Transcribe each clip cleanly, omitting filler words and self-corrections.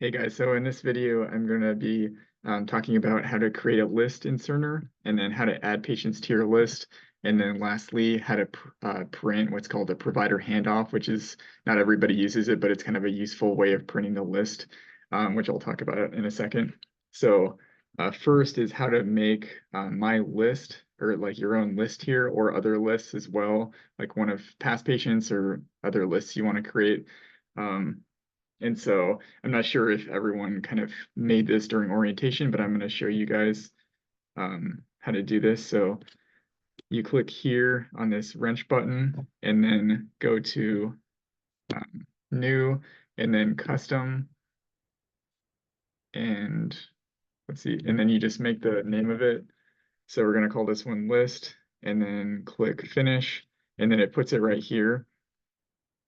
Hey guys, so in this video, I'm going to be talking about how to create a list in Cerner, and then how to add patients to your list, and then lastly, how to print what's called a provider handoff, which is not everybody uses it, but it's kind of a useful way of printing the list, which I'll talk about in a second. So first is how to make my list, or like your own list here, or other lists as well, like one of past patients or other lists you want to create. And so I'm not sure if everyone kind of made this during orientation, but I'm going to show you guys how to do this. So you click here on this wrench button and then go to new and then custom, and let's see, and then you just make the name of it. So we're going to call this one list and then click finish, and then it puts it right here.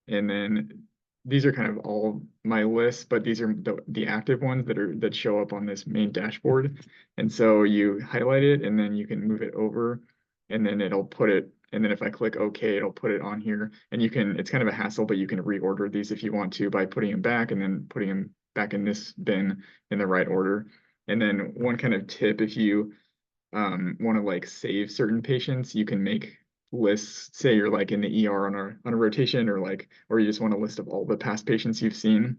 And then these are kind of all my lists, but these are the active ones that show up on this main dashboard. And so you highlight it and then you can move it over, and then it'll put it, and then if I click OK, it'll put it on here. And you can, it's kind of a hassle, but you can reorder these if you want to by putting them back and then putting them back in this bin in the right order. And then one kind of tip, if you want to like save certain patients, you can make lists. Say you're like in the ER on a rotation, or you just want a list of all the past patients you've seen.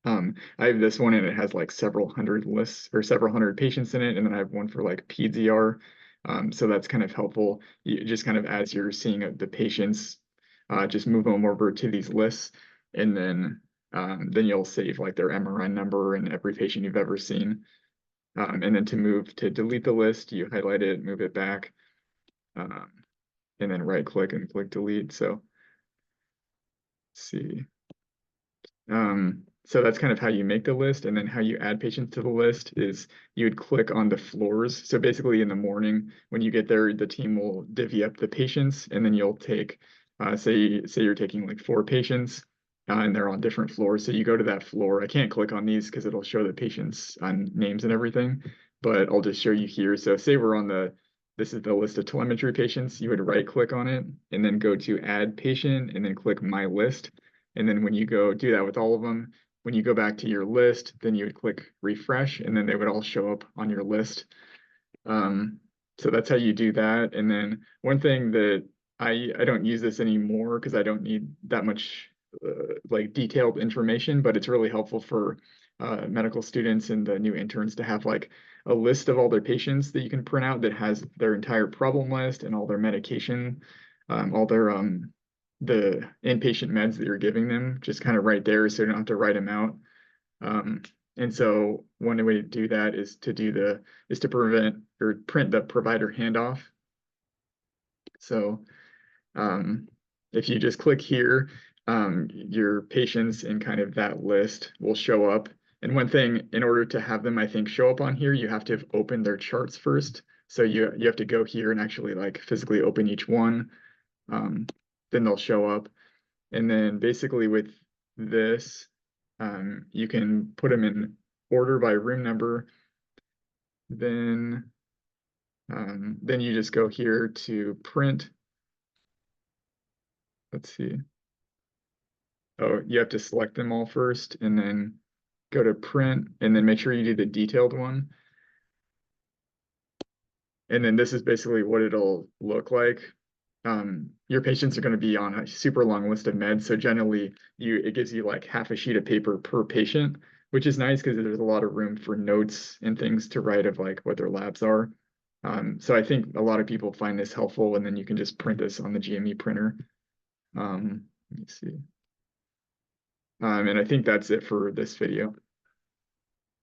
I have this one and it has like several hundred lists or several hundred patients in it, and then I have one for like peds ER. So that's kind of helpful. You just kind of, as you're seeing the patients, just move them over to these lists, and then you'll save like their MRI number and every patient you've ever seen. And then to delete the list, you highlight it, move it back, um, and then right click and click delete. So let's see. So that's kind of how you make the list, and then how you add patients to the list is you would click on the floors. So basically in the morning when you get there, the team will divvy up the patients, and then you'll take, say you're taking like 4 patients, and they're on different floors. So you go to that floor. I can't click on these because it'll show the patients on names and everything, but I'll just show you here. So say we're on this is the list of telemetry patients. You would right click on it and then go to add patient and then click my list. And then when you go do that with all of them, when you go back to your list, then you would click refresh, and then they would all show up on your list. So that's how you do that. And then one thing that I don't use this anymore because I don't need that much like detailed information, but it's really helpful for medical students and the new interns to have like a list of all their patients that you can print out that has their entire problem list and all their medication, all their the inpatient meds that you're giving them, just kind of right there, so you don't have to write them out. And so one way to do that is to print the provider handoff. So if you just click here, your patients in kind of that list will show up. And one thing, in order to have them, I think, show up on here, you have to have opened their charts first. So you have to go here and actually like physically open each one. Then they'll show up. And then basically with this, you can put them in order by room number. Then you just go here to print. Let's see. Oh, you have to select them all first and then go to print, and then make sure you do the detailed one. And then this is basically what it'll look like. Your patients are going to be on a super long list of meds. So generally it gives you like half a sheet of paper per patient, which is nice because there's a lot of room for notes and things to write of like what their labs are. So I think a lot of people find this helpful, and then you can just print this on the GME printer. Let me see. And I think that's it for this video.